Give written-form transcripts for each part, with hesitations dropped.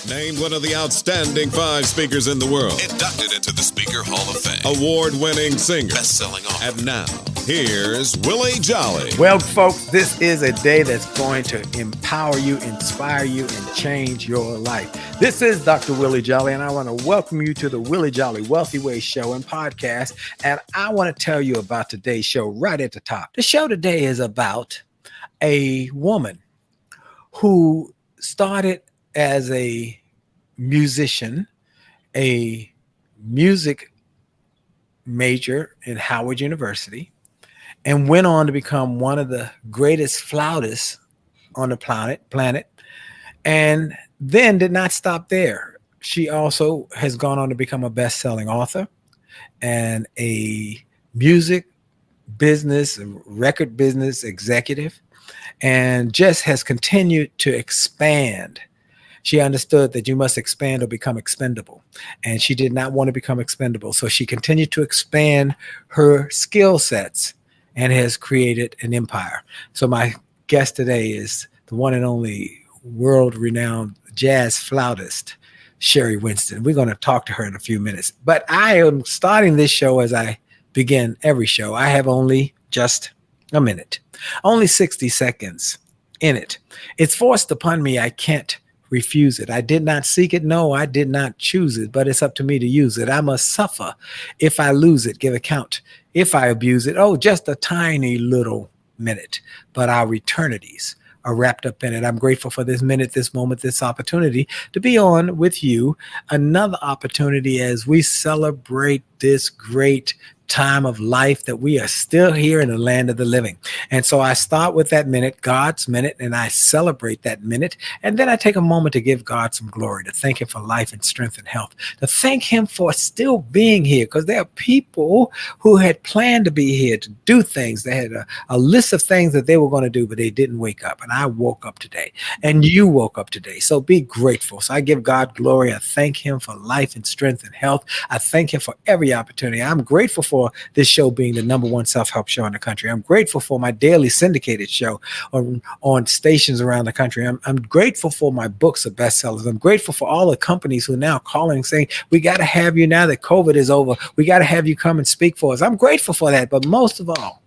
Named one of the outstanding 5 speakers in the world. Inducted into the Speaker Hall of Fame. Award-winning singer. Best-selling author. And now, here's Willie Jolley. Well, folks, this is a day that's going to empower you, inspire you, and change your life. This is Dr. Willie Jolley, and I want to welcome you to the Willie Jolley Wealthy Way Show and podcast. And I want to tell you about today's show right at the top. The show today is about a woman who started as a musician, a music major in Howard University, and went on to become one of the greatest flautists on the planet, and then did not stop there. She also has gone on to become a best-selling author and a music business, record business executive, and just has continued to expand. She understood that you must expand or become expendable, and she did not want to become expendable. So she continued to expand her skill sets and has created an empire. So my guest today is the one and only world-renowned jazz flautist, Sherry Winston. We're going to talk to her in a few minutes. But I am starting this show as I begin every show. I have only just a minute, only 60 seconds in it. It's forced upon me. I can't refuse it. I did not seek it. No, I did not choose it, but it's up to me to use it. I must suffer if I lose it, give account if I abuse it. Oh, just a tiny little minute, but our eternities are wrapped up in it. I'm grateful for this minute, this moment, this opportunity to be on with you. Another opportunity as we celebrate this great time of life that we are still here in the land of the living. And so I start with that minute, God's minute, and I celebrate that minute. And then I take a moment to give God some glory, to thank him for life and strength and health, to thank him for still being here, because there are people who had planned to be here to do things. They had a list of things that they were going to do, but they didn't wake up. And I woke up today, and you woke up today. So be grateful. So I give God glory. I thank him for life and strength and health. I thank him for every opportunity. I'm grateful for this show being the #1 self-help show in the country. I'm grateful for my daily syndicated show on stations around the country. I'm grateful for my books of bestsellers. I'm grateful for all the companies who are now calling saying, we got to have you now that COVID is over. We got to have you come and speak for us. I'm grateful for that. But most of all,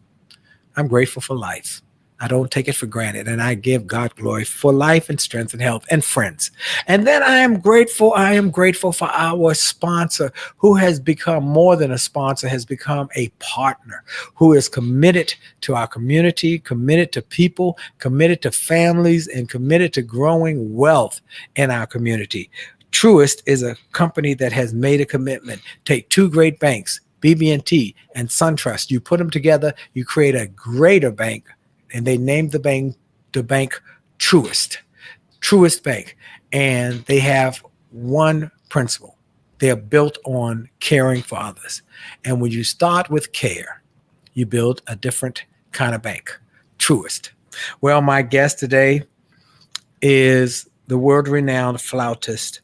I'm grateful for life. I don't take it for granted, and I give God glory for life and strength and health and friends. And then I am grateful for our sponsor, who has become more than a sponsor, has become a partner, who is committed to our community, committed to people, committed to families, and committed to growing wealth in our community. Truist is a company that has made a commitment. Take 2 great banks, BB&T and SunTrust. You put them together, you create a greater bank. And they named the bank Truist Bank. And they have one principle. They are built on caring for others. And when you start with care, you build a different kind of bank, Truist. Well, my guest today is the world-renowned flautist,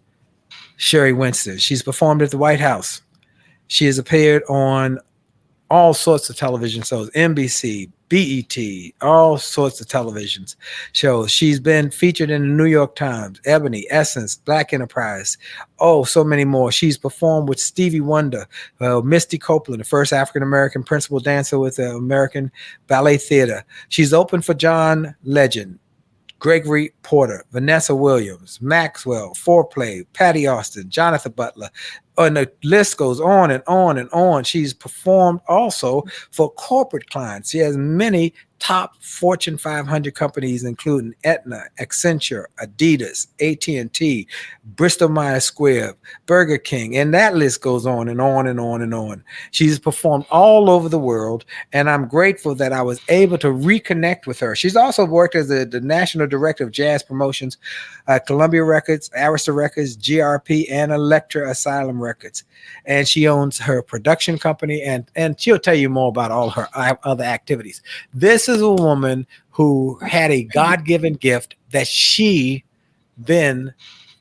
Sherry Winston. She's performed at the White House. She has appeared on all sorts of television shows, NBC, BET, all sorts of television shows. She's been featured in the New York Times, Ebony, Essence, Black Enterprise, so many more. She's performed with Stevie Wonder, Misty Copeland, the first African-American principal dancer with the American Ballet Theater. She's opened for John Legend, Gregory Porter, Vanessa Williams, Maxwell, Foreplay, Patty Austin, Jonathan Butler, and the list goes on and on and on. She's performed also for corporate clients. She has many top Fortune 500 companies, including Aetna, Accenture, Adidas, AT&T, Bristol-Myers Squibb, Burger King, and that list goes on and on and on and on. She's performed all over the world, and I'm grateful that I was able to reconnect with her. She's also worked as the National Director of Jazz Promotions at Columbia Records, Arista Records, GRP, and Elektra Asylum Records. And she owns her production company, and she'll tell you more about all her other activities. This is a woman who had a God-given gift that she then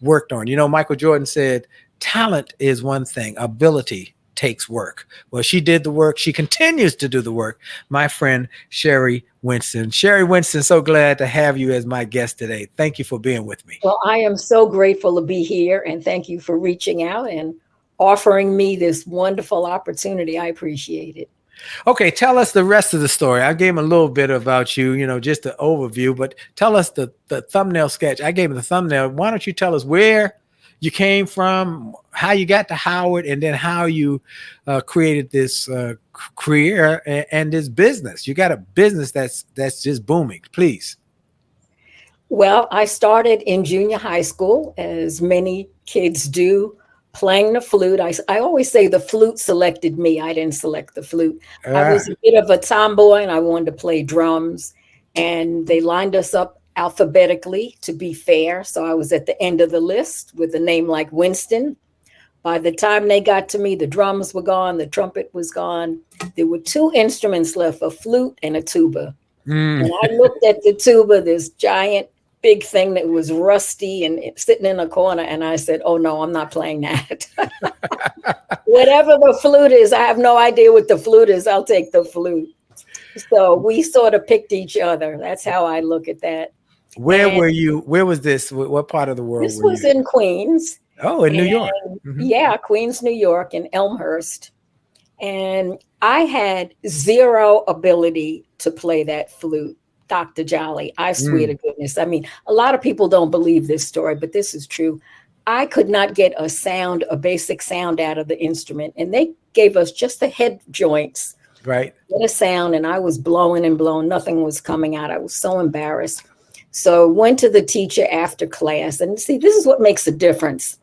worked on. You know, Michael Jordan said, talent is one thing, ability takes work. Well, she did the work. She continues to do the work. My friend, Sherry Winston. Sherry Winston, so glad to have you as my guest today. Thank you for being with me. Well, I am so grateful to be here, and thank you for reaching out and offering me this wonderful opportunity. I appreciate it. Okay, tell us the rest of the story. I gave him a little bit about you, just the overview, but tell us the thumbnail sketch. I gave him the thumbnail. Why don't you tell us where you came from, how you got to Howard, and then how you created this career and this business. You got a business that's just booming. Please. Well, I started in junior high school, as many kids do, playing the flute. I always say the flute selected me. I didn't select the flute. I was a bit of a tomboy and I wanted to play drums, and they lined us up alphabetically to be fair. So I was at the end of the list with a name like Winston. By the time they got to me, the drums were gone, the trumpet was gone. There were two instruments left, a flute and a tuba. And I looked at the tuba, this giant big thing that was rusty and sitting in a corner. And I said, oh no, I'm not playing that. Whatever the flute is, I have no idea what the flute is. I'll take the flute. So we sort of picked each other. That's how I look at that. Where were you? Where was this? What part of the world? This was in Queens. Oh, in New York. Mm-hmm. Yeah, Queens, New York, in Elmhurst. And I had zero ability to play that flute. Dr. Jolley, I swear to goodness. I mean, a lot of people don't believe this story, but this is true. I could not get a basic sound out of the instrument. And they gave us just the head joints. Right. Get a sound, and I was blowing and blowing. Nothing was coming out. I was so embarrassed. So went to the teacher after class. And see, this is what makes a difference.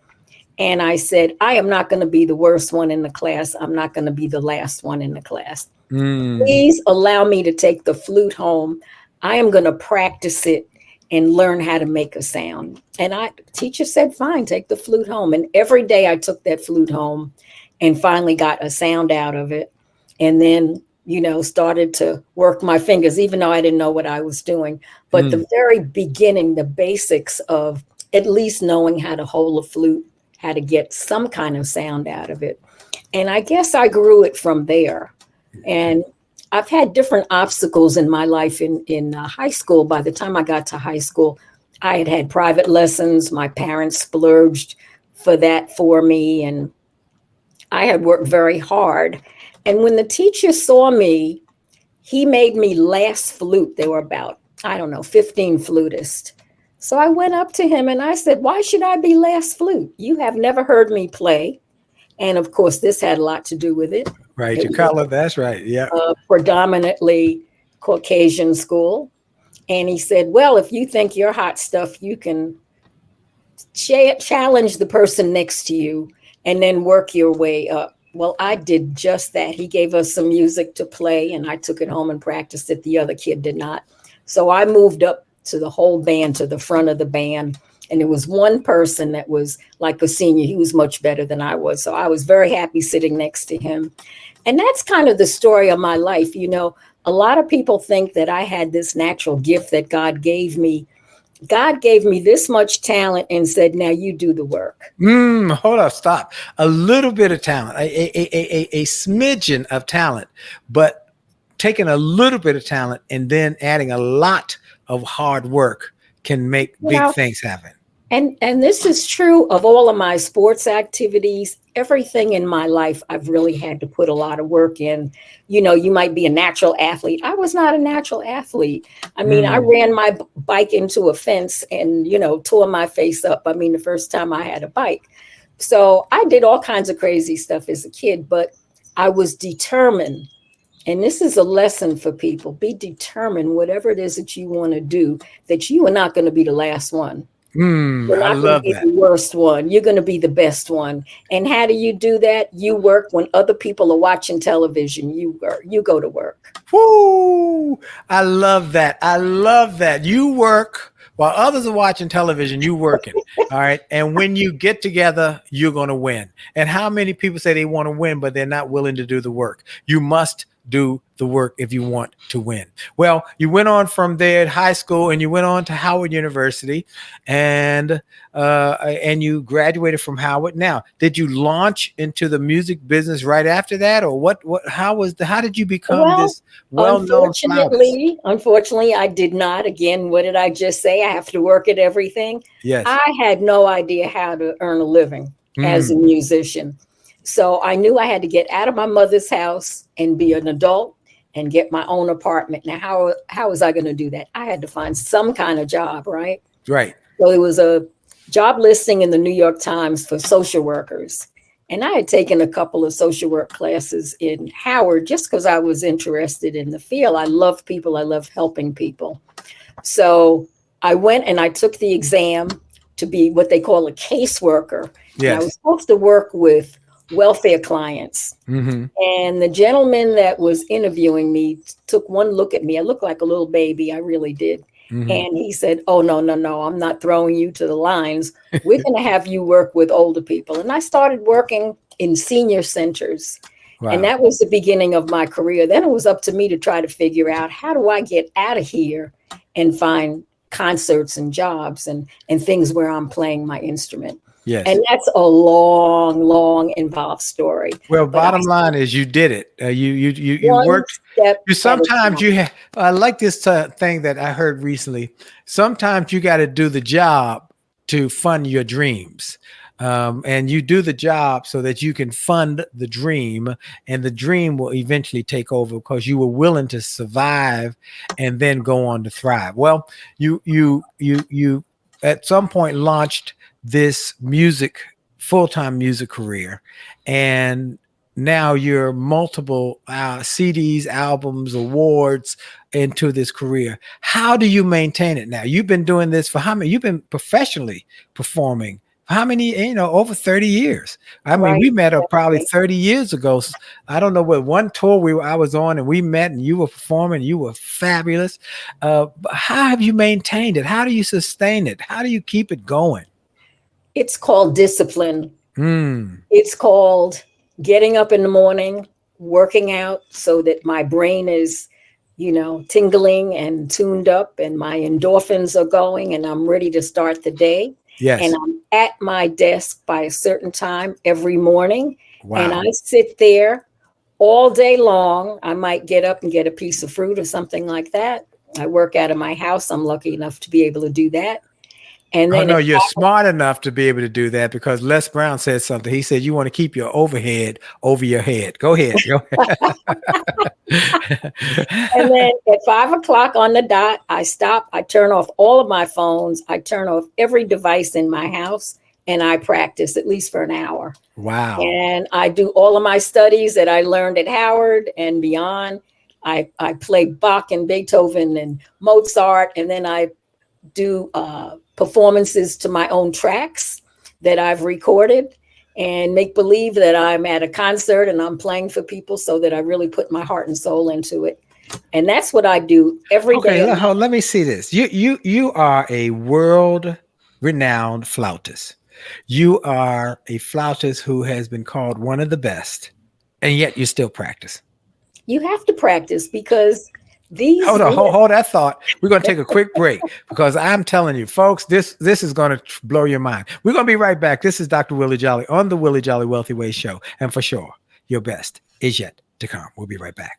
And I said, I am not going to be the worst one in the class. I'm not going to be the last one in the class. Please allow me to take the flute home. I am going to practice it and learn how to make a sound. And teacher said, fine, take the flute home. And every day I took that flute home and finally got a sound out of it. And then, started to work my fingers, even though I didn't know what I was doing. But the very beginning, the basics of at least knowing how to hold a flute, how to get some kind of sound out of it. And I guess I grew it from there. And I've had different obstacles in my life in high school. By the time I got to high school, I had private lessons. My parents splurged for me. And I had worked very hard. And when the teacher saw me, he made me last flute. There were about, 15 flutists. So I went up to him and I said, why should I be last flute? You have never heard me play. And of course, this had a lot to do with it. Right. Your color. That's right. Yeah. Predominantly Caucasian school. And he said, well, if you think you're hot stuff, you can challenge the person next to you and then work your way up. Well, I did just that. He gave us some music to play and I took it home and practiced it. The other kid did not. So I moved up to the whole band, to the front of the band. And there was one person that was like a senior. He was much better than I was. So I was very happy sitting next to him. And that's kind of the story of my life. A lot of people think that I had this natural gift that God gave me. God gave me this much talent and said, now you do the work. Hold up, stop. A little bit of talent, a smidgen of talent, but taking a little bit of talent and then adding a lot of hard work can make big things happen. And this is true of all of my sports activities. Everything in my life, I've really had to put a lot of work in. You might be a natural athlete. I was not a natural athlete. I mean, I ran my bike into a fence and, tore my face up. I mean, the first time I had a bike. So I did all kinds of crazy stuff as a kid, but I was determined. And this is a lesson for people. Be determined, whatever it is that you want to do, that you are not going to be the last one. You're not going to be the worst one. You're going to be the best one. And how do you do that? You work when other people are watching television. You go to work. Woo! I love that. I love that. You work while others are watching television. You working. All right. And when you get together, you're going to win. And how many people say they want to win, but they're not willing to do the work? You must do the work if you want to win. Well, you went on from there at high school and you went on to Howard University, and you graduated from Howard. Now, did you launch into the music business right after that, or how did you become this well-known flautist? Unfortunately, I did not. Again, what did I just say? I have to work at everything. Yes. I had no idea how to earn a living as a musician. So I knew I had to get out of my mother's house and be an adult and get my own apartment. Now, how was I going to do that? I had to find some kind of job, right? Right. So it was a job listing in the New York Times for social workers. And I had taken a couple of social work classes in Howard just because I was interested in the field. I love people. I love helping people. So I went and I took the exam to be what they call a caseworker. Yes. And I was supposed to work with welfare clients. Mm-hmm. And the gentleman that was interviewing me took one look at me. I looked like a little baby. I really did. Mm-hmm. And he said, "Oh, no, I'm not throwing you to the lions. We're going to have you work with older people." And I started working in senior centers. Wow. And that was the beginning of my career. Then it was up to me to try to figure out, how do I get out of here and find concerts and jobs and things where I'm playing my instrument. Yes. And that's a long, long involved story. Well, bottom line is you did it. You worked. Sometimes I like this thing that I heard recently. Sometimes you got to do the job to fund your dreams. And you do the job so that you can fund the dream, and the dream will eventually take over because you were willing to survive and then go on to thrive. Well, you at some point launched this full-time music career, and now you're multiple CDs, albums, awards into this career. How do you maintain it now? You've been doing this for how many? You've been professionally performing how many, over 30 years. I mean, we met up probably 30 years ago. I don't know what one tour I was on, and we met and you were performing. You were fabulous. How have you maintained it? How do you sustain it? How do you keep it going? It's called discipline. It's called getting up in the morning, working out so that my brain is, tingling and tuned up, and my endorphins are going and I'm ready to start the day. Yes. And I'm at my desk by a certain time every morning. Wow. And I sit there all day long. I might get up and get a piece of fruit or something like that. I work out of my house. I'm lucky enough to be able to do that. And then you're smart enough to be able to do that, because Les Brown said something. He said, you want to keep your overhead over your head. Go ahead. And then at 5 o'clock on the dot, I stop. I turn off all of my phones. I turn off every device in my house, and I practice at least for an hour. Wow. And I do all of my studies that I learned at Howard and beyond. I play Bach and Beethoven and Mozart, and then I do performances to my own tracks that I've recorded, and make believe that I'm at a concert and I'm playing for people, so that I really put my heart and soul into it. And that's what I do every day. Let me see this. You are a world-renowned flautist. You are a flautist who has been called one of the best, and yet you still practice. You have to practice, because hold that thought. We're going to take a quick break, because I'm telling you, folks, this is going to blow your mind. We're going to be right back. This is Dr. Willie Jolley on the Willie Jolley Wealthy Way Show. And for sure, your best is yet to come. We'll be right back.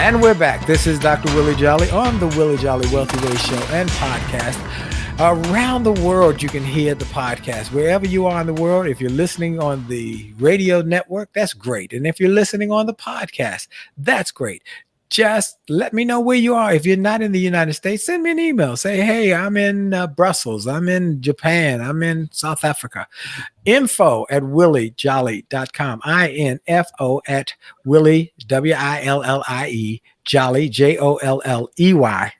And we're back. This is Dr. Willie Jolley on the Willie Jolley Wealthy Way Show and podcast. Around the world, you can hear the podcast. Wherever you are in the world, if you're listening on the radio network, that's great. And if you're listening on the podcast, that's great. Just let me know where you are. If you're not in the United States, send me an email. Say, hey, I'm in Brussels. I'm in Japan. I'm in South Africa. info@williejolly.com. info@Willie, WILLIE Jolley, JOLLEY.com.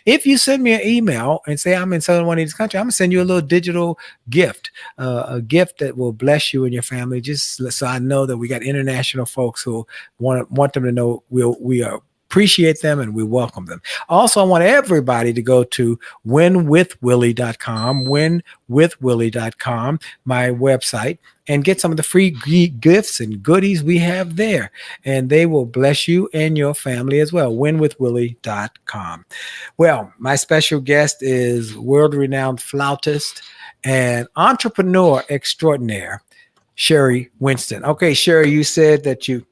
If you send me an email and say I'm in Southern one of these countries, I'm gonna send you a little digital gift, a gift that will bless you and your family. Just so I know that we got international folks who want them to know we are appreciate them and we welcome them. Also, I want everybody to go to winwithwillie.com, winwithwillie.com, my website, and get some of the free gifts and goodies we have there. And they will bless you and your family as well. winwithwillie.com. Well, my special guest is world-renowned flautist and entrepreneur extraordinaire, Sherry Winston. Okay, Sherry, you said that you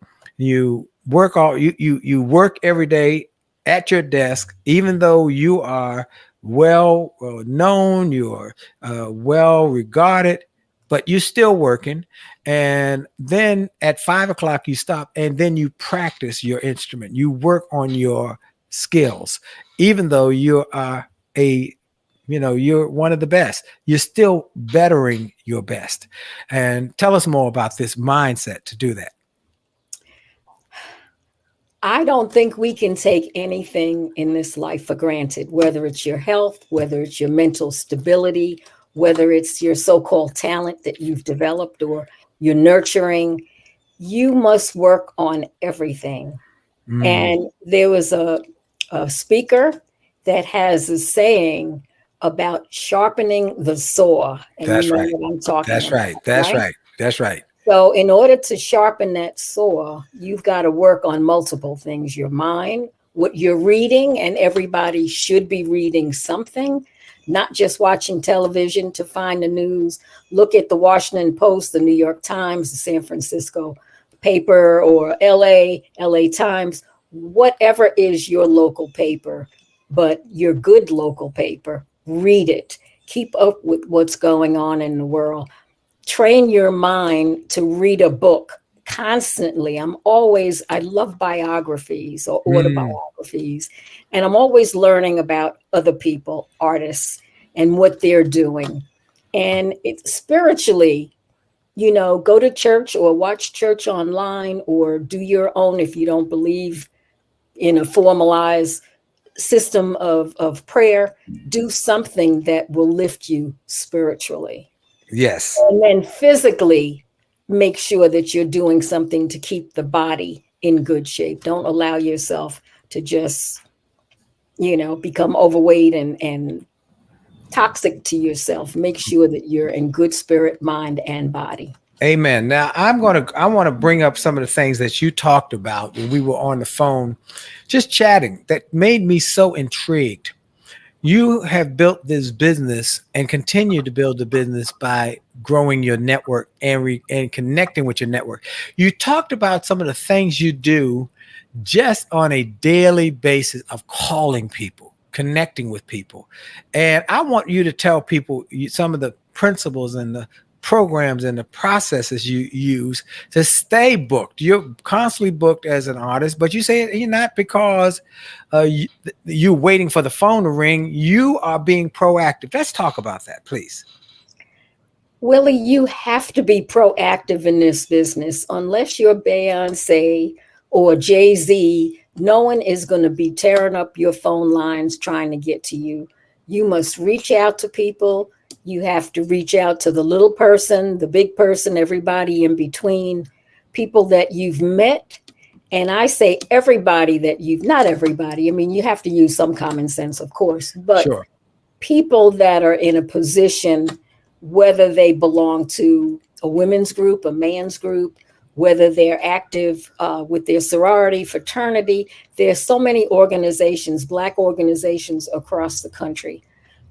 work work every day at your desk, even though you are well known, you are well regarded, but you're still working. And then at 5 o'clock you stop, and then you practice your instrument. You work on your skills, even though you are you're one of the best. You're still bettering your best. And tell us more about this mindset to do that. I don't think we can take anything in this life for granted, whether it's your health, whether it's your mental stability, whether it's your so-called talent that you've developed or you're nurturing. You must work on everything. And there was a speaker that has a saying about sharpening the saw. And That's you know right. what I'm talking That's about, right. That's right. That's right. So in order to sharpen that saw, you've got to work on multiple things: your mind, what you're reading, and everybody should be reading something, not just watching television to find the news. Look at the Washington Post, the New York Times, the San Francisco paper, or LA Times, whatever is your local paper, but your good local paper, read it. Keep up with what's going on in the world. Train your mind to read a book constantly. I love biographies or autobiographies, and I'm always learning about other people, artists, and what they're doing. And it's spiritually, go to church or watch church online or do your own if you don't believe in a formalized system of prayer. Do something that will lift you spiritually. Yes. And then physically, make sure that you're doing something to keep the body in good shape. Don't allow yourself to just, become overweight and toxic to yourself. Make sure that you're in good spirit, mind, and body. Amen. Now I want to bring up some of the things that you talked about when we were on the phone, just chatting, that made me so intrigued. You have built this business and continue to build the business by growing your network and connecting with your network. You talked about some of the things you do just on a daily basis of calling people, connecting with people. And I want you to tell people some of the principles and the programs and the processes you use to stay booked. You're constantly booked as an artist, but you say you're not because you're waiting for the phone to ring. You are being proactive. Let's talk about that, please. Willie, you have to be proactive in this business. Unless you're Beyonce or Jay-Z, no one is going to be tearing up your phone lines trying to get to you. You must reach out to people. You have to reach out to the little person, the big person, everybody in between, people that you've met. And I say everybody that not everybody. I mean, you have to use some common sense, of course, but Sure. People that are in a position, whether they belong to a women's group, a man's group, whether they're active with their sorority, fraternity. There's so many organizations, Black organizations across the country,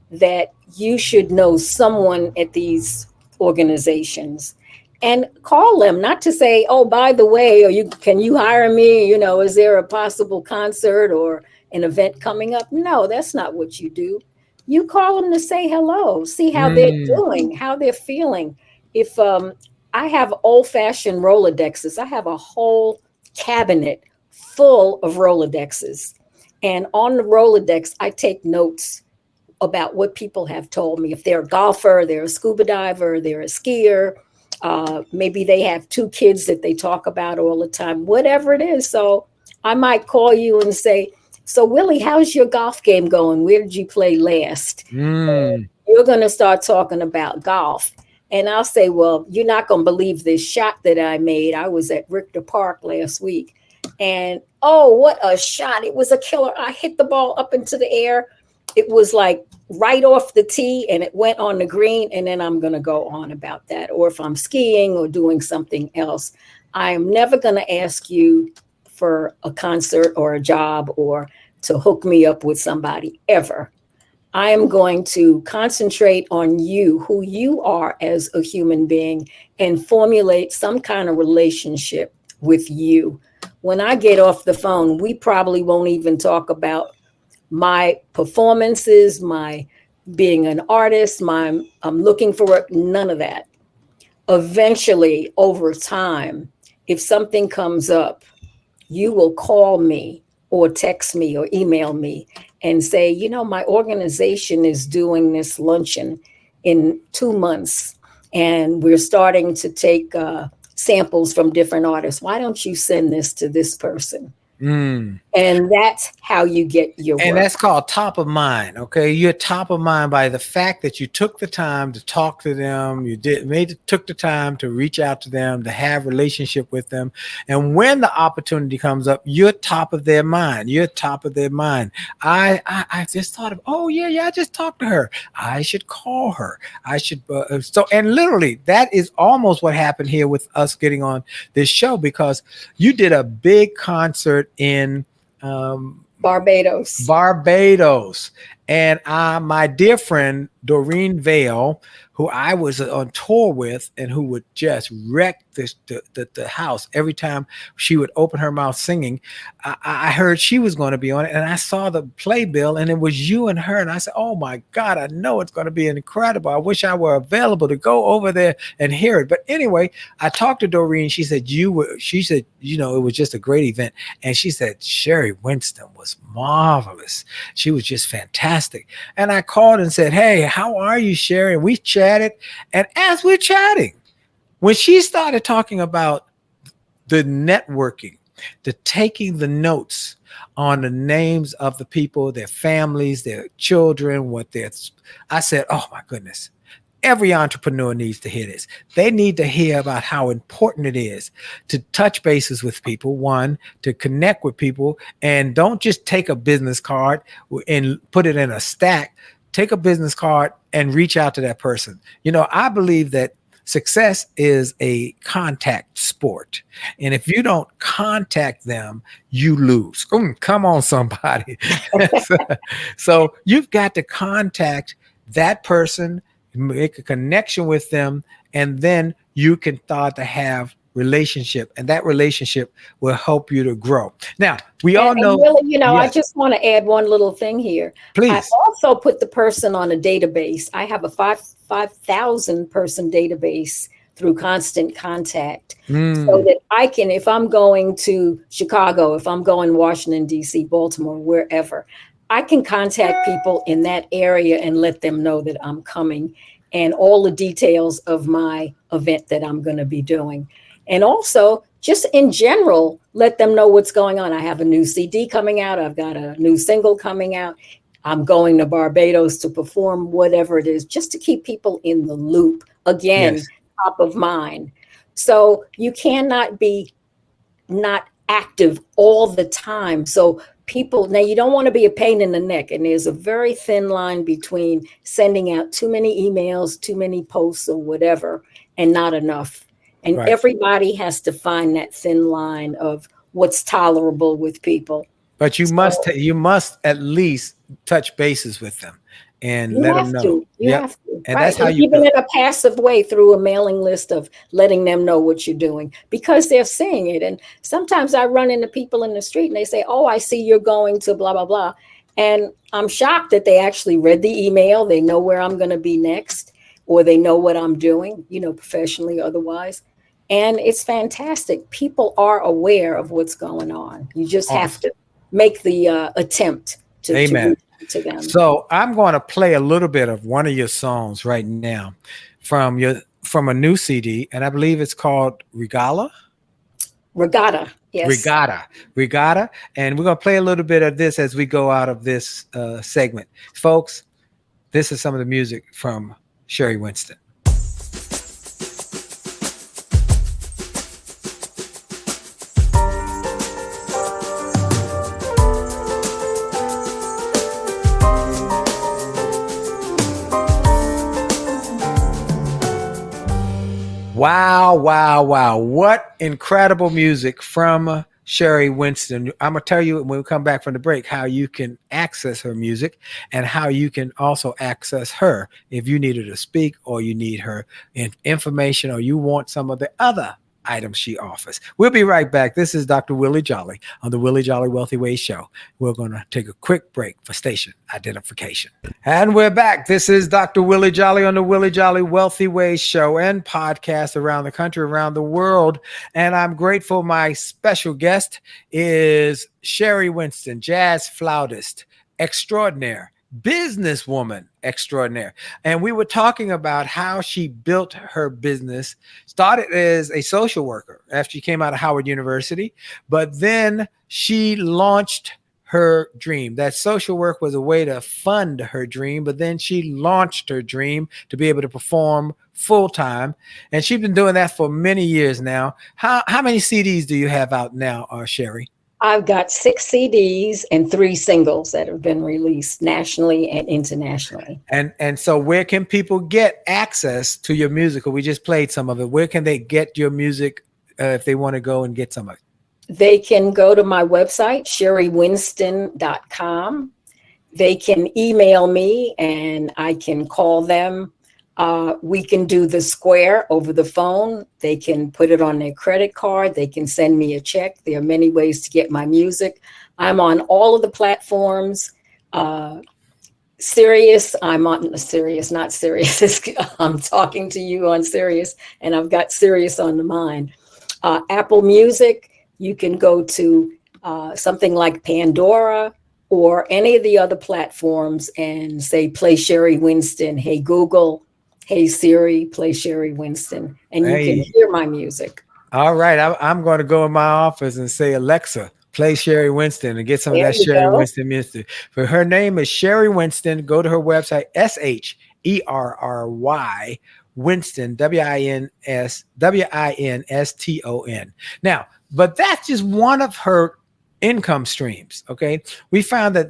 that you should know someone at these organizations and call them, not to say, oh, by the way, or can you hire me? Is there a possible concert or an event coming up? No, that's not what you do. You call them to say hello, see how they're doing, how they're feeling. If I have old-fashioned Rolodexes, I have a whole cabinet full of Rolodexes. And on the Rolodex, I take notes about what people have told me. If they're a golfer, they're a scuba diver, they're a skier, maybe they have 2 kids that they talk about all the time, whatever it is. So I might call you and say, so Willie, how's your golf game going? Where did you play last? You're going to start talking about golf. And I'll say, well, you're not going to believe this shot that I made. I was at Richter Park last week. And, oh, what a shot. It was a killer. I hit the ball up into the air. It was like right off the tee and it went on the green. And then I'm going to go on about that. Or if I'm skiing or doing something else, I'm never going to ask you for a concert or a job or to hook me up with somebody ever. I am going to concentrate on you, who you are as a human being, and formulate some kind of relationship with you. When I get off the phone, we probably won't even talk about my performances, my being an artist, I'm looking for work, none of that. Eventually, over time, if something comes up, you will call me or text me or email me and say, you know, my organization is doing this luncheon in 2 months, and we're starting to take samples from different artists. Why don't you send this to this person? And that's how you get your work. And that's called top of mind. Okay, you're top of mind by the fact that you took the time to talk to them. You took the time to reach out to them, to have relationship with them. And when the opportunity comes up, you're top of their mind. You're top of their mind. I just thought of, oh yeah, I just talked to her. I should call her. I should. And literally, that is almost what happened here with us getting on this show, because you did a big concert in Barbados. And my dear friend Doreen Vale, who I was on tour with and who would just wreck the house every time she would open her mouth singing, I heard she was going to be on it, and I saw the playbill and it was you and her, and I said, oh my God, I know it's going to be incredible. I wish I were available to go over there and hear it. But anyway, I talked to Doreen. She said, you know, it was just a great event. And she said, Sherry Winston was marvelous. She was just fantastic. And I called and said, hey, how are you, Sherry? And we chatted. And as we're chatting, when she started talking about the networking, the taking the notes on the names of the people, their families, their children, I said, oh my goodness, every entrepreneur needs to hear this. They need to hear about how important it is to touch bases with people, one, to connect with people, and don't just take a business card and put it in a stack. Take a business card and reach out to that person. You know, I believe that success is a contact sport. And if you don't contact them, you lose. Come on, somebody. So you've got to contact that person, make a connection with them, and then you can start to have relationship, and that relationship will help you to grow. Now, we all know. Really, you know, yes. I just want to add one little thing here. Please. I also put the person on a database. I have a 5,000 person database through Constant Contact, so that I can, if I'm going to Chicago, if I'm going Washington, D.C., Baltimore, wherever, I can contact people in that area and let them know that I'm coming and all the details of my event that I'm going to be doing. And also, just in general, let them know what's going on. I have a new CD coming out. I've got a new single coming out. I'm going to Barbados to perform, whatever it is, just to keep people in the loop. Again, yes. Top of mind. So you cannot be not active all the time. So people, now you don't want to be a pain in the neck. And there's a very thin line between sending out too many emails, too many posts or whatever, and not enough. And right. Everybody has to find that thin line of what's tolerable with people. But you must at least touch bases with them and let them know. You have to. And right. that's how you even in a passive way through a mailing list of letting them know what you're doing because they're seeing it. And sometimes I run into people in the street and they say, oh, I see you're going to blah, blah, blah. And I'm shocked that they actually read the email. They know where I'm going to be next, or they know what I'm doing, you know, professionally, otherwise. And it's fantastic. People are aware of what's going on. You just have to make the attempt to reach to them. So I'm going to play a little bit of one of your songs right now from a new CD, and I believe it's called Regatta. Yes. Yes. Regatta. And we're going to play a little bit of this as we go out of this segment. Folks, this is some of the music from Sherry Winston. Wow. What incredible music from Sherry Winston. I'm going to tell you when we come back from the break how you can access her music and how you can also access her if you need her to speak or you need her information or you want some of the other items she offers. We'll be right back. This is Dr. Willie Jolley on the Willie Jolley Wealthy Ways Show. We're going to take a quick break for station identification. And we're back. This is Dr. Willie Jolley on the Willie Jolley Wealthy Ways Show and podcast around the country, around the world. And I'm grateful my special guest is Sherry Winston, jazz flautist extraordinaire, businesswoman extraordinaire. And we were talking about how she built her business, started as a social worker after she came out of Howard University, but then she launched her dream. That social work was a way to fund her dream, but then she launched her dream to be able to perform full time. And she's been doing that for many years now. How many CDs do you have out now, Sherry? I've got 6 CDs and 3 singles that have been released nationally and internationally. And so where can people get access to your music? We just played some of it. Where can they get your music if they want to go and get some of it? They can go to my website, sherrywinston.com. They can email me and I can call them. We can do the Square over the phone. They can put it on their credit card. They can send me a check. There are many ways to get my music. I'm on all of the platforms. Sirius, I'm on Sirius, not Sirius. I'm talking to you on Sirius, and I've got Sirius on the mind. Apple Music, you can go to something like Pandora or any of the other platforms and say, play Sherry Winston. Hey, Google. Hey, Siri, play Sherry Winston, and you can hear my music. All right. I'm going to go in my office and say, Alexa, play Sherry Winston and get some of that Sherry Winston music. For her name is Sherry Winston. Go to her website, SHERRY Winston, WINSTON. Now, but that's just one of her income streams. Okay. We found that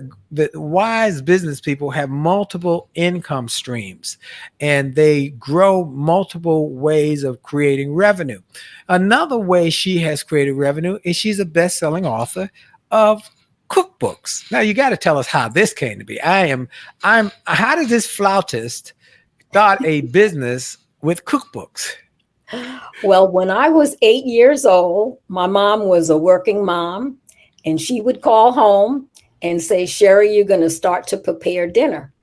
wise business people have multiple income streams and they grow multiple ways of creating revenue. Another way she has created revenue is she's a best-selling author of cookbooks. Now you got to tell us how this came to be. How did this flautist start a business with cookbooks? Well, when I was 8 years old, my mom was a working mom. And she would call home and say, Sherry, you're going to start to prepare dinner.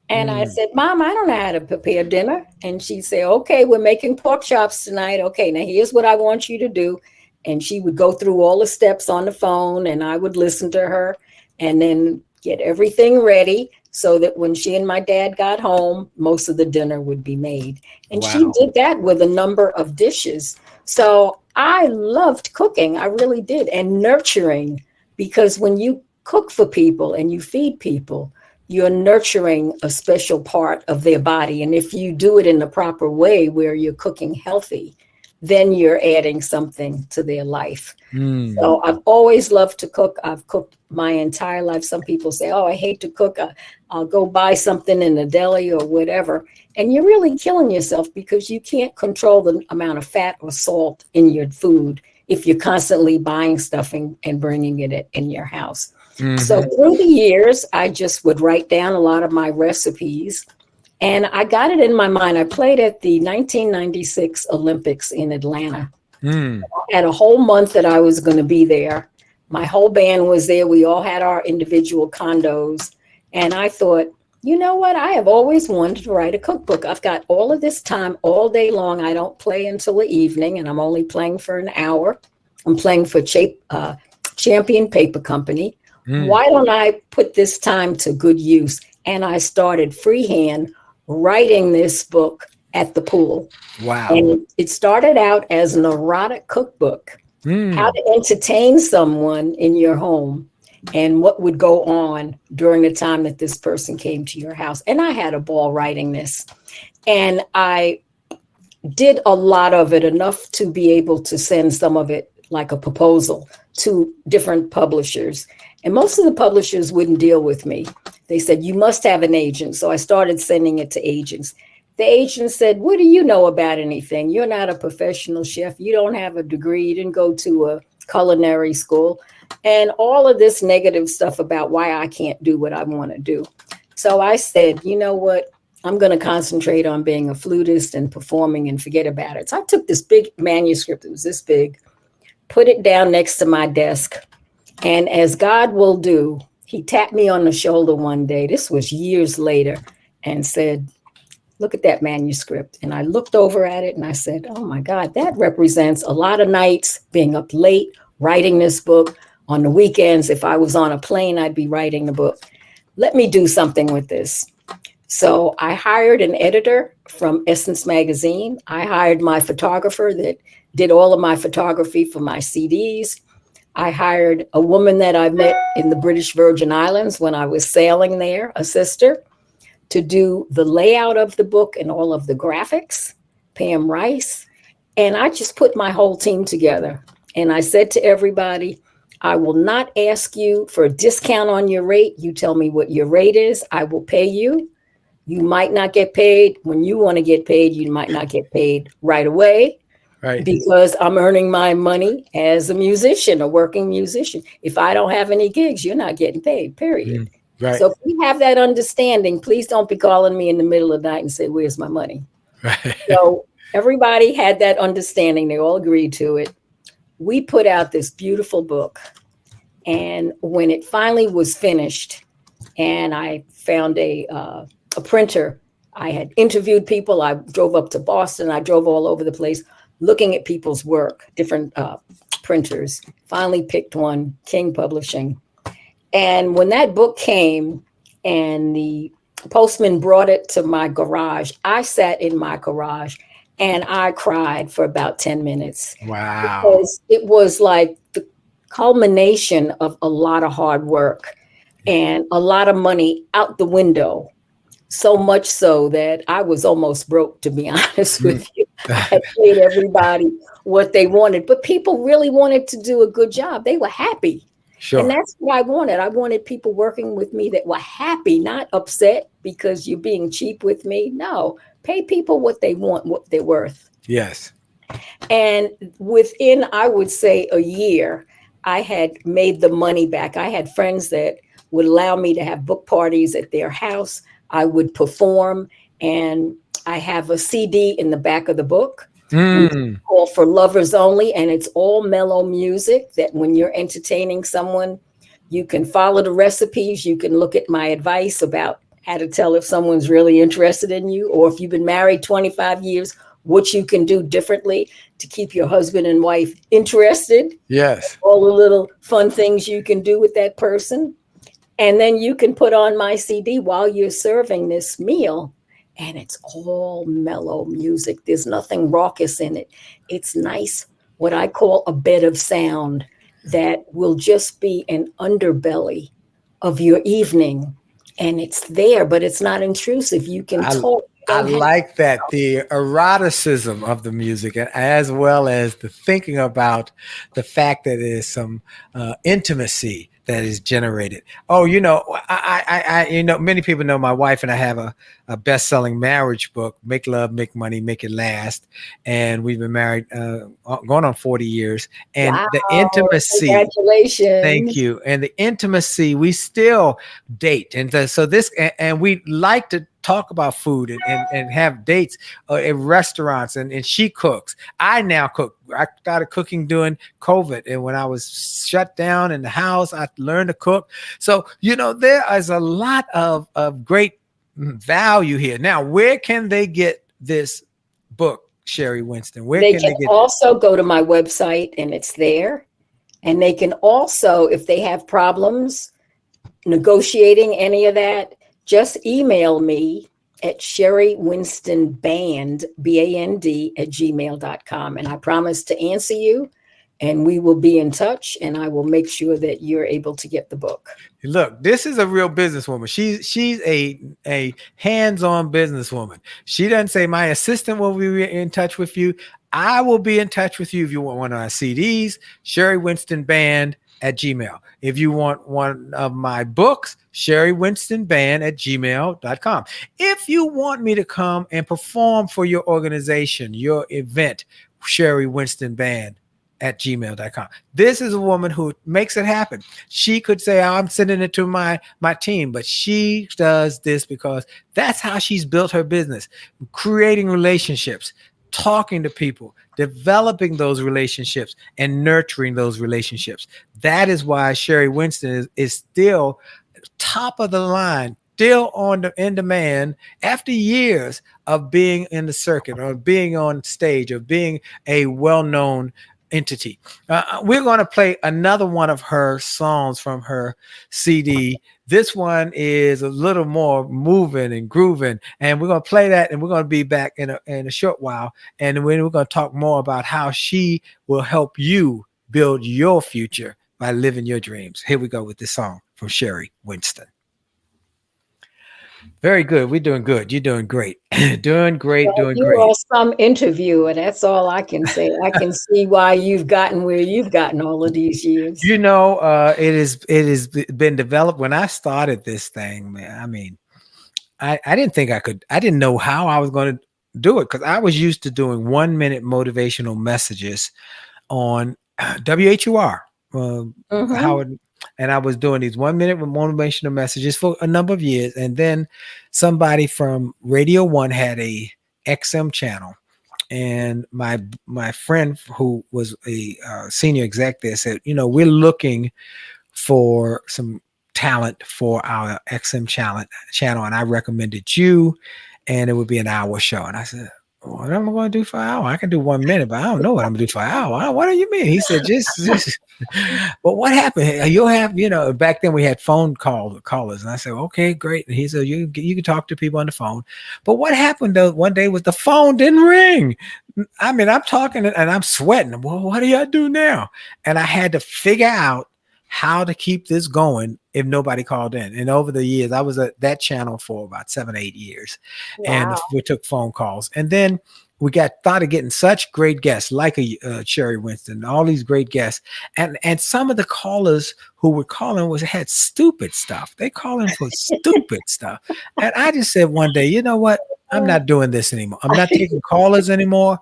And I said, Mom, I don't know how to prepare dinner. And she'd say, okay, we're making pork chops tonight. Okay, now here's what I want you to do. And she would go through all the steps on the phone and I would listen to her and then get everything ready so that when she and my dad got home, most of the dinner would be made. And she did that with a number of dishes. So I loved cooking. I really did. And nurturing. Because when you cook for people and you feed people, you're nurturing a special part of their body. And if you do it in the proper way where you're cooking healthy, then you're adding something to their life. So I've always loved to cook. I've cooked my entire life. Some people say, oh, I hate to cook. I'll go buy something in a deli or whatever. And you're really killing yourself because you can't control the amount of fat or salt in your food if you're constantly buying stuff and bringing it in your house. So through the years, I just would write down a lot of my recipes and I got it in my mind. I played at the 1996 Olympics in Atlanta. I had a whole month that I was going to be there. My whole band was there. We all had our individual condos. And I thought, you know what? I have always wanted to write a cookbook. I've got all of this time all day long. I don't play until the evening, and I'm only playing for an hour. I'm playing for Champion Paper Company. Why don't I put this time to good use? And I started freehand writing this book at the pool. Wow. And it started out as an erotic cookbook. how to entertain someone in your home, and what would go on during the time that this person came to your house. And I had a ball writing this. And I did a lot of it, enough to be able to send some of it like a proposal to different publishers. And most of the publishers wouldn't deal with me. They said, you must have an agent. So I started sending it to agents. The agent said, what do you know about anything? You're not a professional chef. You don't have a degree. You didn't go to a culinary school. And all of this negative stuff about why I can't do what I want to do. So I said, you know what? I'm going to concentrate on being a flutist and performing and forget about it. So I took this big manuscript, it was this big, put it down next to my desk. And as God will do, he tapped me on the shoulder one day, this was years later, and said, look at that manuscript. And I looked over at it and I said, oh my God, that represents a lot of nights being up late, writing this book. On the weekends, if I was on a plane, I'd be writing the book. Let me do something with this. So I hired an editor from Essence Magazine. I hired my photographer that did all of my photography for my CDs. I hired a woman that I met in the British Virgin Islands when I was sailing there, a sister, to do the layout of the book and all of the graphics, Pam Rice. And I just put my whole team together. And I said to everybody, I will not ask you for a discount on your rate. You tell me what your rate is. I will pay you. You might not get paid when you want to get paid. You might not get paid right away, right? Because I'm earning my money as a musician, a working musician. If I don't have any gigs, you're not getting paid, period. Right. So if you have that understanding, please don't be calling me in the middle of the night and say, where's my money? Right. So everybody had that understanding. They all agreed to it. We put out this beautiful book. And when it finally was finished and I found a printer, I had interviewed people. I drove up to Boston. I drove all over the place looking at people's work, different printers. Finally picked one, King Publishing. And when that book came and the postman brought it to my garage, I sat in my garage and I cried for about 10 minutes. Wow. Because it was like the culmination of a lot of hard work and a lot of money out the window. So much so that I was almost broke, to be honest with you. I paid everybody what they wanted, but people really wanted to do a good job. They were happy. Sure. And that's what I wanted. I wanted people working with me that were happy, not upset because you're being cheap with me. No, pay people what they want, what they're worth. Yes. And within, I would say, a year, I had made the money back. I had friends that would allow me to have book parties at their house. I would perform, and I have a CD in the back of the book called For Lovers Only, and it's all mellow music that when you're entertaining someone, you can follow the recipes. You can look at my advice about how to tell if someone's really interested in you, or if you've been married 25 years, what you can do differently to keep your husband and wife interested. Yes. All the little fun things you can do with that person. And then you can put on my CD while you're serving this meal, and it's all mellow music. There's nothing raucous in it. It's nice, what I call a bed of sound that will just be an underbelly of your evening. And it's there, but it's not intrusive. You can talk. I like that, the eroticism of the music, as well as the thinking about the fact that there's some intimacy that is generated. Oh, I many people know my wife and I have a best-selling marriage book, Make Love, Make Money, Make It Last. And we've been married going on 40 years. And wow, the intimacy. Congratulations. Thank you. And the intimacy, we still date. And and we like to talk about food and have dates at restaurants, and she cooks. I now cook. I started cooking during COVID, and when I was shut down in the house, I learned to cook. So, there is a lot of great value here. Now, where can they get this book, Sherry Winston? Where can they get also go to my website, and it's there. And they can also, if they have problems negotiating any of that, just email me at sherrywinstonband, BAND, @gmail.com. And I promise to answer you and we will be in touch, and I will make sure that you're able to get the book. Look, this is a real businesswoman. She's a hands-on businesswoman. She doesn't say my assistant will be in touch with you. I will be in touch with you if you want one of our CDs, Sherry Winston Band at Gmail. If you want one of my books, Sherry Winston Band at gmail.com. If you want me to come and perform for your organization, your event, Sherry Winston Band at gmail.com. This is a woman who makes it happen. She could say, I'm sending it to my team, but she does this because that's how she's built her business, creating relationships, talking to people, developing those relationships, and nurturing those relationships. That is why Sherry Winston is still top of the line, still in demand after years of being in the circuit or being on stage or being a well-known entity. We're going to play another one of her songs from her CD. This one is a little more moving and grooving, and we're going to play that, and we're going to be back in a short while, and we're going to talk more about how she will help you build your future by living your dreams. Here we go with this song from Sherry Winston. Very good. We're doing good. You're doing great. Doing great. You are some interviewer. That's all I can say. I can see why you've gotten where you've gotten all of these years. You know, it has been developed. When I started this thing, man, I mean, I didn't think I could. I didn't know how I was going to do it because I was used to doing 1-minute motivational messages on WHUR. Howard. And I was doing these 1-minute motivational messages for a number of years. And then somebody from Radio 1 had a XM channel. And my friend who was a senior exec there said, you know, we're looking for some talent for our XM channel. And I recommended you, and it would be an hour show. And I said, what am I going to do for an hour? I can do 1 minute, but I don't know what I'm going to do for an hour. What do you mean? He said, just. Well, what happened? You'll have, you know, back then we had phone callers. And I said, okay, great. And he said, you can talk to people on the phone. But what happened though one day was the phone didn't ring. I mean, I'm talking and I'm sweating. Well, what do y'all do now? And I had to figure out how to keep this going if nobody called in. And over the years, I was at that channel for about 7-8 years. Wow. And we took phone calls. And then we started getting such great guests like Sherry Winston, all these great guests. And some of the callers who were calling had stupid stuff. They call in for stupid stuff. And I just said one day, you know what? I'm not doing this anymore. I'm not taking callers anymore.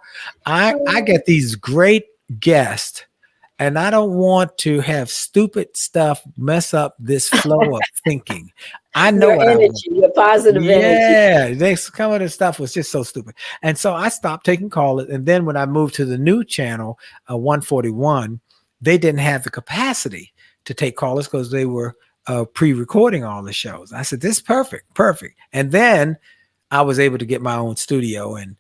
I get these great guests, and I don't want to have stupid stuff mess up this flow of thinking. I know what energy, your positive energy. Yeah, some of the stuff was just so stupid. And so I stopped taking callers. And then when I moved to the new channel, 141, they didn't have the capacity to take callers because they were pre-recording all the shows. I said, this is perfect. And then I was able to get my own studio, and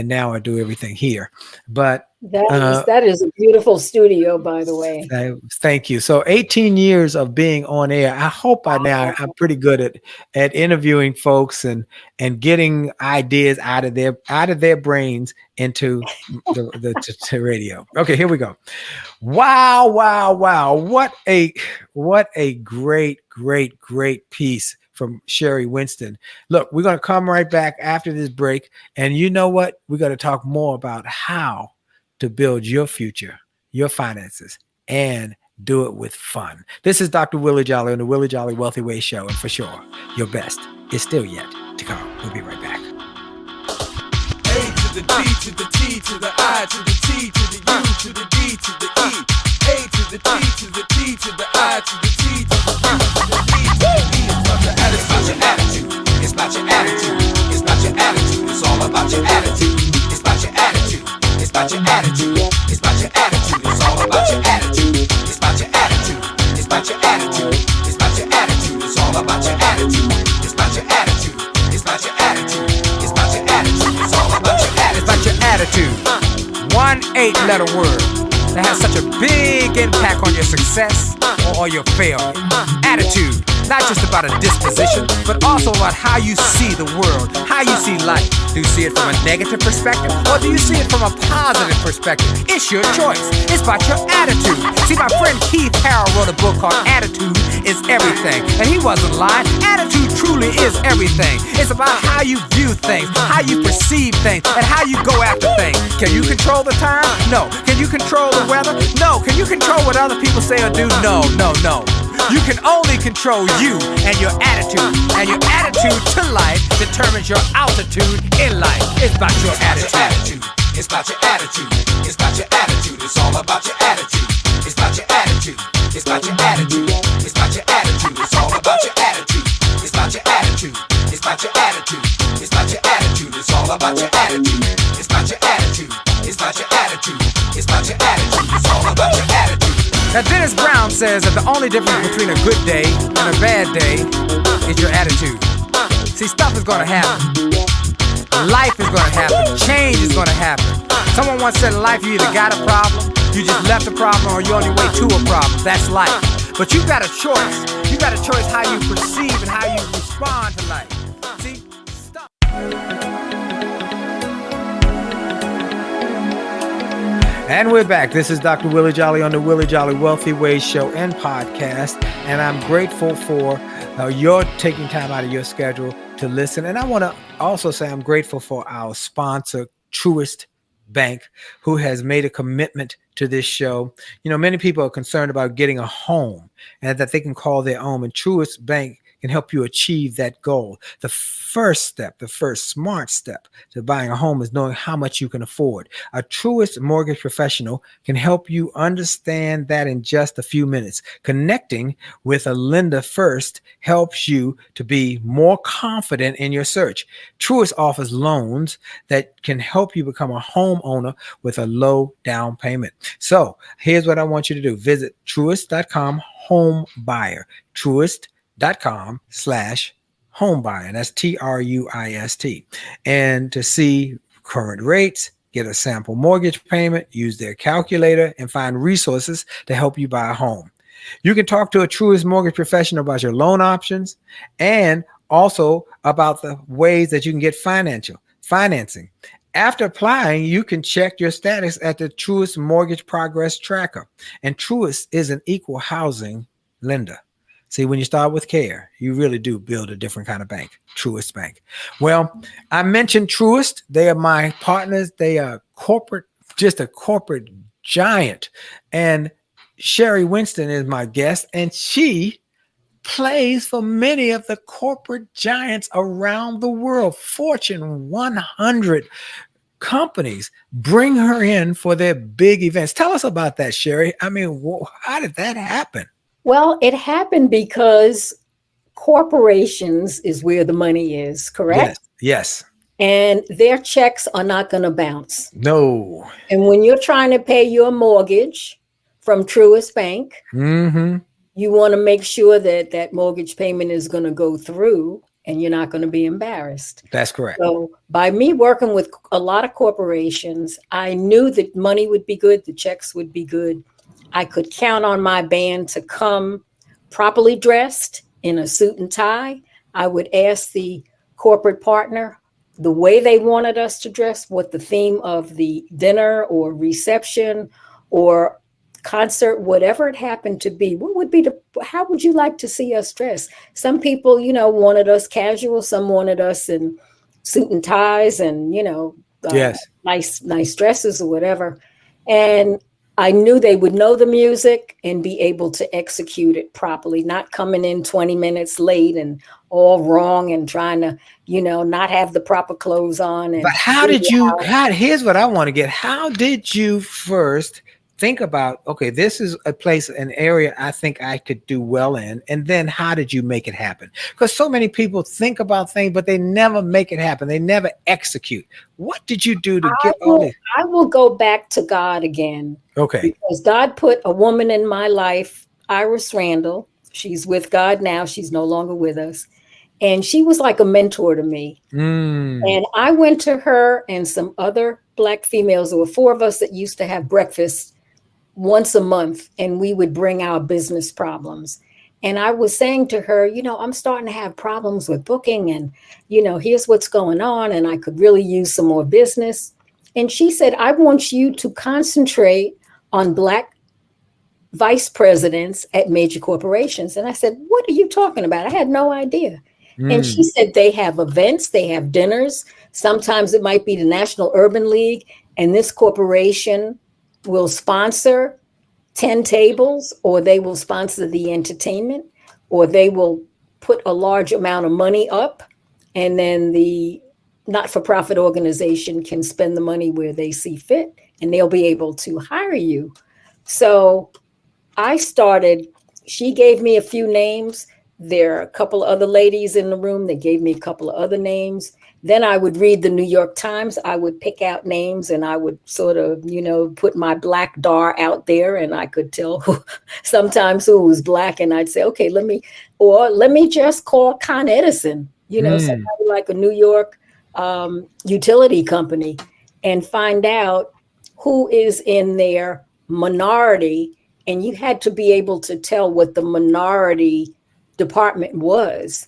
now I do everything here. But that is a beautiful studio, by the way. Thank you. So 18 years of being on air. I hope by now I'm pretty good at interviewing folks and getting ideas out of their brains into the radio. Okay, here we go. Wow. What a great piece from Sherry Winston. Look, we're going to come right back after this break. And you know what? We're going to talk more about how to build your future, your finances, and do it with fun. This is Dr. Willie Jolley on the Willie Jolley Wealthy Way Show. And for sure, your best is still yet to come. We'll be right back. A to the D to the T to the I to the T to the U to the D to the E. A to the D to the T to the I to the T to the U to the D to the E. It's about your attitude. It's about your attitude. It's about your attitude. It's all about your attitude. It's about your attitude. It's about your attitude. It's about your attitude. It's all about your attitude. It's about your attitude. It's about your attitude. It's about your attitude. It's all about your attitude. It's about your attitude. It's about your attitude. It's about your attitude. It's all about your attitude. It's about your attitude. 1 8-letter word that has such a big impact on your success or your failure. Attitude. Not just about a disposition, but also about how you see the world, how you see life, Do you see it from a negative perspective, or do you see it from a positive perspective? It's your choice. It's about your attitude. See, my friend Keith Harrell wrote a book called Attitude is Everything, and he wasn't lying. Attitude truly is everything. It's about how you view things, how you perceive things, and how you go after things. Can you control the time? No. Can you control the weather? No. Can you control what other people say or do? No. You can only control you and your attitude. And your attitude to life determines your altitude in life. It's about your attitude. It's about your attitude. It's about your attitude. It's all about your attitude. It's about your attitude. It's about your attitude. It's about your attitude. It's all about your attitude. It's about your attitude. It's about your attitude. It's about your attitude. It's all about your attitude. It's about your attitude. It's about your attitude. It's about your attitude. It's all about your attitude. Now, Dennis Brown says that the only difference between a good day and a bad day is your attitude. See, stuff is going to happen. Life is going to happen. Change is going to happen. Someone once said in life, you either got a problem, you just left a problem, or you're on your way to a problem. That's life. But you got a choice. You got a choice how you perceive and how you respond to life. See, stuff. And we're back. This is Dr. Willie Jolley on the Willie Jolley Wealthy Ways Show and Podcast. And I'm grateful for your taking time out of your schedule to listen. And I want to also say I'm grateful for our sponsor, Truist Bank, who has made a commitment to this show. You know, many people are concerned about getting a home and that they can call their own. And Truist Bank can help you achieve that goal. The first step, the first smart step to buying a home is knowing how much you can afford. A Truist mortgage professional can help you understand that in just a few minutes. Connecting with a lender first helps you to be more confident in your search. Truist offers loans that can help you become a homeowner with a low down payment. So here's what I want you to do. Visit truist.com home buyer. Truist.com/homebuyer. That's TRUIST. And to see current rates, get a sample mortgage payment, use their calculator, and find resources to help you buy a home. You can talk to a Truist mortgage professional about your loan options and also about the ways that you can get financing. After applying, you can check your status at the Truist Mortgage Progress Tracker. And Truist is an equal housing lender. See, when you start with care, you really do build a different kind of bank, Truist Bank. Well, I mentioned Truist. They are my partners. They are corporate, just a corporate giant. And Sherry Winston is my guest, and she plays for many of the corporate giants around the world. Fortune 100 companies bring her in for their big events. Tell us about that, Sherry. I mean, how did that happen? Well, it happened because corporations is where the money is, correct? Yes. And their checks are not going to bounce. No. And when you're trying to pay your mortgage from Truist Bank, you want to make sure that that mortgage payment is going to go through and you're not going to be embarrassed. That's correct. So by me working with a lot of corporations, I knew that money would be good, the checks would be good. I could count on my band to come properly dressed in a suit and tie. I would ask the corporate partner the way they wanted us to dress, what the theme of the dinner or reception or concert, whatever it happened to be. How would you like to see us dress? Some people, wanted us casual. Some wanted us in suit and ties and, nice dresses or whatever. And I knew they would know the music and be able to execute it properly, not coming in 20 minutes late and all wrong and trying to, not have the proper clothes on. But here's what I want to get. How did you first think about, okay, this is an area I think I could do well in. And then how did you make it happen? Because so many people think about things, but they never make it happen. They never execute. What did you do to get all this? I will go back to God again. Okay. Because God put a woman in my life, Iris Randall. She's with God now. She's no longer with us. And she was like a mentor to me. And I went to her and some other Black females. There were 4 of us that used to have breakfast once a month, and we would bring our business problems. And I was saying to her, I'm starting to have problems with booking, and, here's what's going on, and I could really use some more business. And she said, I want you to concentrate on Black vice presidents at major corporations. And I said, what are you talking about? I had no idea. And she said, they have events, they have dinners. Sometimes it might be the National Urban League, and this corporation will sponsor 10 tables, or they will sponsor the entertainment, or they will put a large amount of money up, and then the not-for-profit organization can spend the money where they see fit, and they'll be able to hire you. So she gave me a few names. There are a couple of other ladies in the room that gave me a couple of other names. Then I would read the New York Times. I would pick out names, and I would sort of, put my Black dar out there, and I could tell sometimes who was Black, and I'd say, okay, let me just call Con Edison, somebody like a New York utility company, and find out who is in their minority. And you had to be able to tell what the minority department was.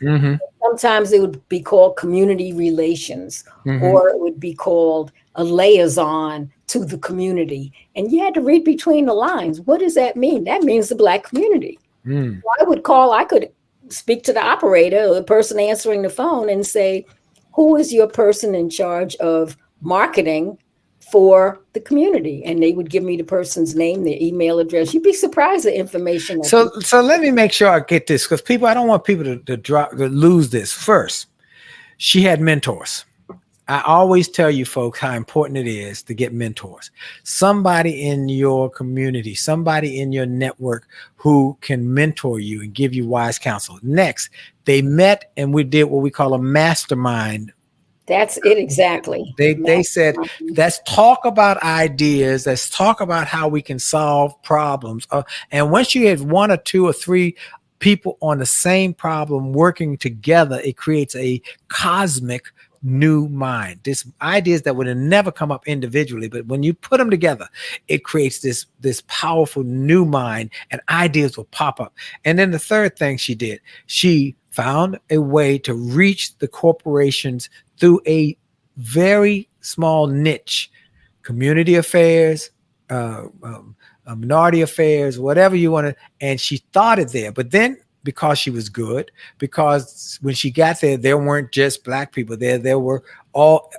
Sometimes it would be called community relations, or it would be called a liaison to the community. And you had to read between the lines. What does that mean? That means the Black community. So I could speak to the operator or the person answering the phone and say, who is your person in charge of marketing for the community? And they would give me the person's name, their email address. You'd be surprised at information. So let me make sure I get this, because I don't want people to lose this. First, she had mentors. I always tell you folks how important it is to get mentors. Somebody in your community, somebody in your network who can mentor you and give you wise counsel. Next, they met and we did what we call a mastermind. That's it, exactly. They said, let's talk about ideas. Let's talk about how we can solve problems. And once you have one or two or three people on the same problem working together, it creates a cosmic new mind. This ideas that would have never come up individually, but when you put them together, it creates this powerful new mind, and ideas will pop up. And then the third thing she did, she found a way to reach the corporations through a very small niche, community affairs, minority affairs, whatever you want to, and she started there. But then, because she was good, because when she got there weren't just Black people there were all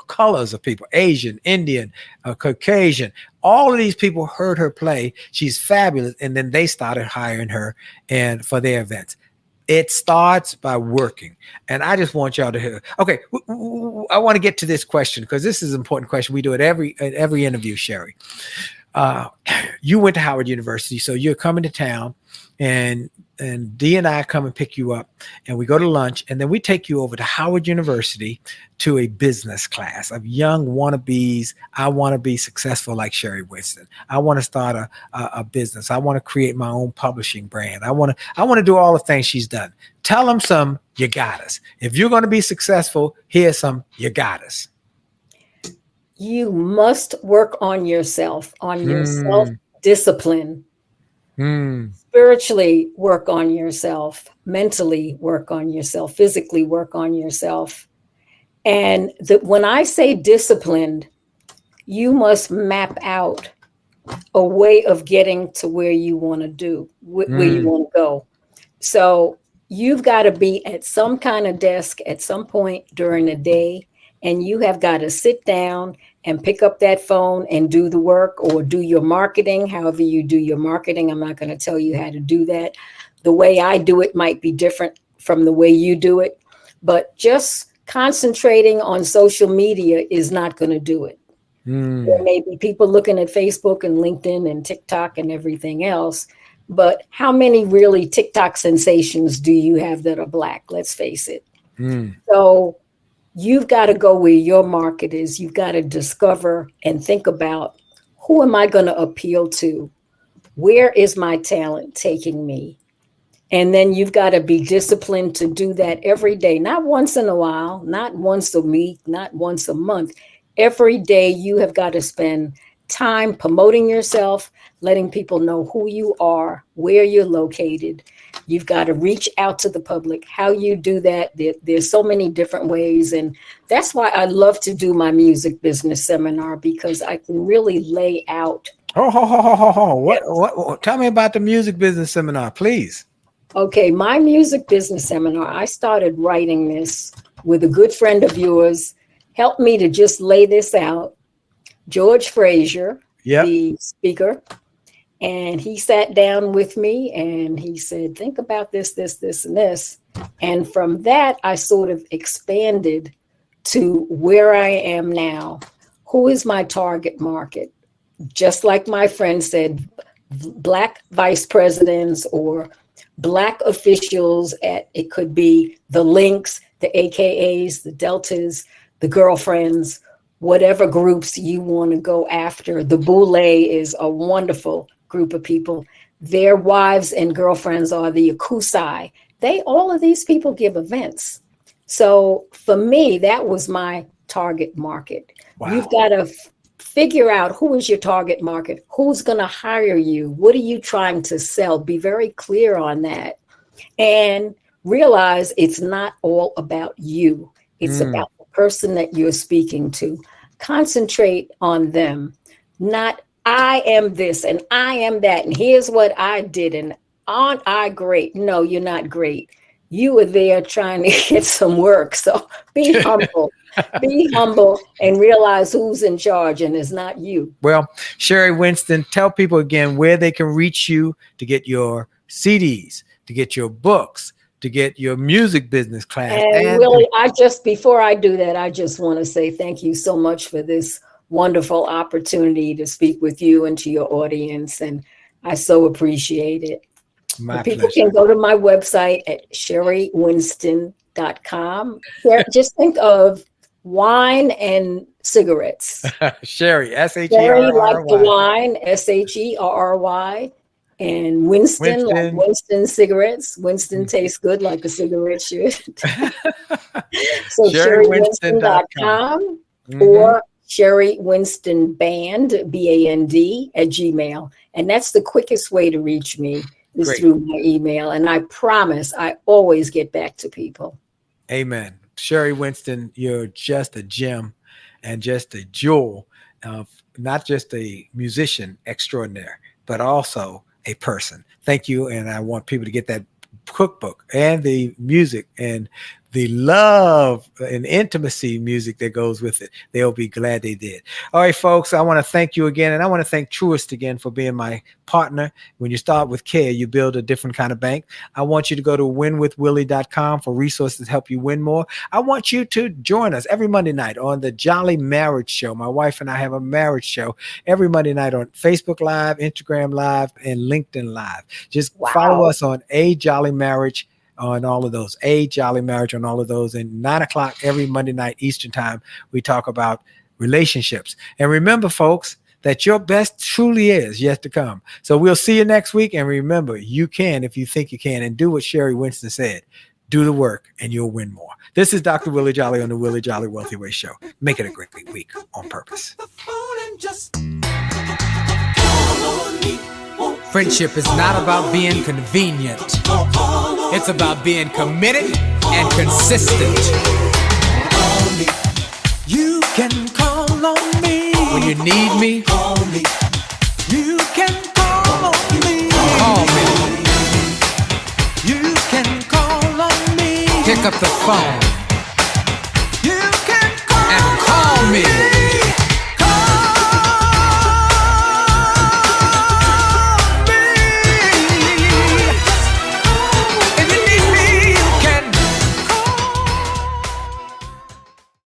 colors of people, Asian, Indian, Caucasian. All of these people heard her play. She's fabulous. And then they started hiring her and for their events. It starts by working. And I just want y'all to hear. Okay, I want to get to this question, because this is an important question. We do it every interview, Sherry. You went to Howard University, so you're coming to town, and Dee and I come and pick you up, and we go to lunch, and then we take you over to Howard University to a business class of young wannabes. I want to be successful like Sherry Winston. I want to start a business. I want to create my own publishing brand. I want to do all the things she's done. Tell them some, you got us. If you're going to be successful, here's some, you got us. You must work on yourself, self-discipline. Spiritually work on yourself, mentally work on yourself, physically work on yourself. And when I say disciplined, you must map out a way of getting to where you want to where you want to go. So you've got to be at some kind of desk at some point during the day, and you have got to sit down and pick up that phone and do the work, or do your marketing, however you do your marketing. I'm not going to tell you how to do that. The way I do it might be different from the way you do it, but just concentrating on social media is not going to do it. There may be people looking at Facebook and LinkedIn and TikTok and everything else, but how many really TikTok sensations do you have that are Black? Let's face it. So you've got to go where your market is. You've got to discover and think about, who am I going to appeal to? Where is my talent taking me? And then you've got to be disciplined to do that every day, not once in a while, not once a week, not once a month. Every day you have got to spend time promoting yourself, letting people know who you are, where you're located. You've got to reach out to the public. How you do that, there's so many different ways. And that's why I love to do my music business seminar, because I can really lay out. What? Tell me about the music business seminar, please. Okay, my music business seminar, I started writing this with a good friend of yours, helped me to just lay this out. George Frazier, the speaker, and he sat down with me and he said, think about this, and this. And from that, I sort of expanded to where I am now. Who is my target market? Just like my friend said, Black vice presidents or Black officials it could be the Links, the AKAs, the Deltas, the girlfriends, whatever groups you want to go after. The Boule is a wonderful group of people. Their wives and girlfriends are the Akusai. All of these people give events. So for me, that was my target market. Wow. You've got to figure out who is your target market, who's going to hire you, what are you trying to sell? Be very clear on that and realize it's not all about you. It's about the person that you're speaking to. Concentrate on them, not I am this and I am that and here's what I did and aren't I great? No, you're not great. You were there trying to get some work. So be humble. Be humble and realize who's in charge, and it's not you. Well, Sherry Winston, tell people again where they can reach you to get your CDs, to get your books, to get your music business class. And Willie, before I do that, I just want to say thank you so much for this wonderful opportunity to speak with you and to your audience. And I so appreciate it. My people pleasure. Can go to my website at sherrywinston.com. Just think of wine and cigarettes. Sherry, S-H-E-R-R-Y. Sherry like the wine, S-H-E-R-R-Y. And Winston like Winston cigarettes. Winston tastes good like a cigarette should. So sherrywinston.com or Sherry Winston Band, B-A-N-D, @gmail. And that's the quickest way to reach me is through my email. And I promise I always get back to people. Amen. Sherry Winston, you're just a gem and just a jewel of not just a musician extraordinaire, but also a person. Thank you. And I want people to get that cookbook and the music and the love and intimacy music that goes with it. They'll be glad they did. All right, folks, I want to thank you again. And I want to thank Truist again for being my partner. When you start with care, you build a different kind of bank. I want you to go to winwithwillie.com for resources to help you win more. I want you to join us every Monday night on the Jolly Marriage Show. My wife and I have a marriage show every Monday night on Facebook Live, Instagram Live, and LinkedIn Live. Just follow us on A Jolly Marriage on all of those, A Jolly Marriage on all of those. And 9:00 every Monday night Eastern time, we talk about relationships. And remember, folks, that your best truly is yet to come. So we'll see you next week. And remember, you can if you think you can, and do what Sherry Winston said. Do the work and you'll win more. This is Dr. Willie Jolley on the Willie Jolley Wealthy Way Show. Make it a great week on purpose. Friendship is not about being convenient. It's about being committed and consistent. You can call on me when you need me. Call me. You can call on me. Call me. You can call on me. Pick up the phone. You can call and call me.